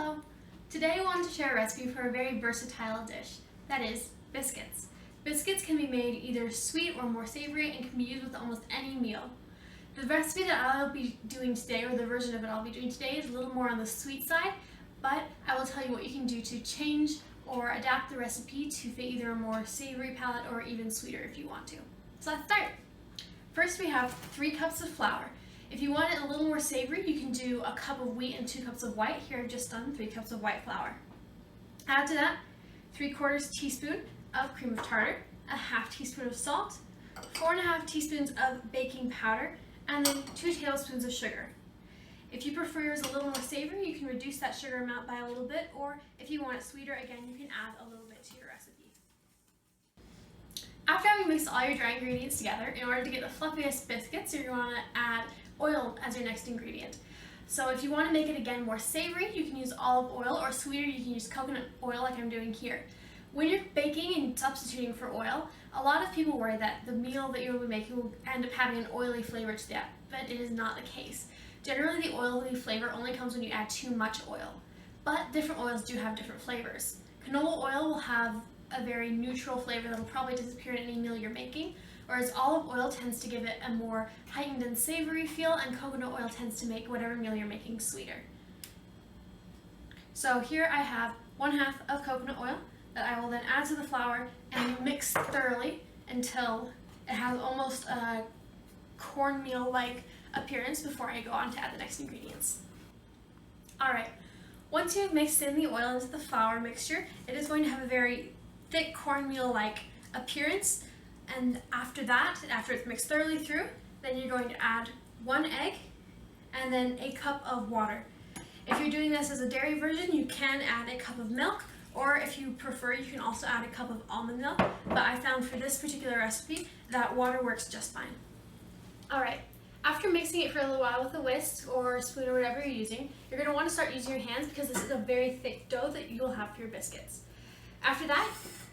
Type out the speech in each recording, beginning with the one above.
Hello! Today I wanted to share a recipe for a very versatile dish, that is, biscuits. Biscuits can be made either sweet or more savory and can be used with almost any meal. The recipe that I'll be doing today, or the version of it I'll be doing today, is a little more on the sweet side, but I will tell you what you can do to change or adapt the recipe to fit either a more savory palate or even sweeter if you want to. So let's start! First we have 3 cups of flour. If you want it a little more savory, you can do a cup of wheat and 2 cups of white. Here I've just done 3 cups of white flour. Add to that 3/4 teaspoon of cream of tartar, a half teaspoon of salt, 4 1/2 teaspoons of baking powder, and then 2 tablespoons of sugar. If you prefer yours a little more savory, you can reduce that sugar amount by a little bit, or if you want it sweeter, again, you can add a little bit to your recipe. After having mixed all your dry ingredients together, in order to get the fluffiest biscuits, you're going to add oil as your next ingredient. So if you want to make it again more savory, you can use olive oil, or sweeter, you can use coconut oil like I'm doing here. When you're baking and substituting for oil, a lot of people worry that the meal that you'll be making will end up having an oily flavor to that, but it is not the case. Generally, the oily flavor only comes when you add too much oil, but different oils do have different flavors. Canola oil will have a very neutral flavor that will probably disappear in any meal you're making, whereas olive oil tends to give it a more heightened and savory feel, and coconut oil tends to make whatever meal you're making sweeter. So here I have 1/2 of coconut oil that I will then add to the flour and mix thoroughly until it has almost a cornmeal-like appearance before I go on to add the next ingredients. Alright, once you've mixed in the oil into the flour mixture, it is going to have a very thick cornmeal-like appearance, and after that, after it's mixed thoroughly through, then you're going to add 1 egg and then a cup of water. If you're doing this as a dairy version, you can add a cup of milk, or if you prefer, you can also add a cup of almond milk, but I found for this particular recipe that water works just fine. Alright, after mixing it for a little while with a whisk or a spoon or whatever you're using, you're going to want to start using your hands because this is a very thick dough that you'll have for your biscuits. After that,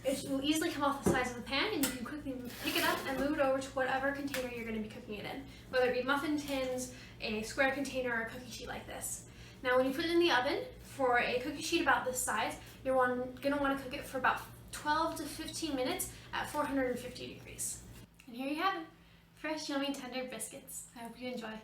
it will easily come off the sides of the pan, and you can quickly pick it up and move it over to whatever container you're going to be cooking it in, whether it be muffin tins, a square container, or a cookie sheet like this. Now when you put it in the oven, for a cookie sheet about this size, you're going to want to cook it for about 12 to 15 minutes at 450 degrees. And here you have it, fresh, yummy, tender biscuits. I hope you enjoy.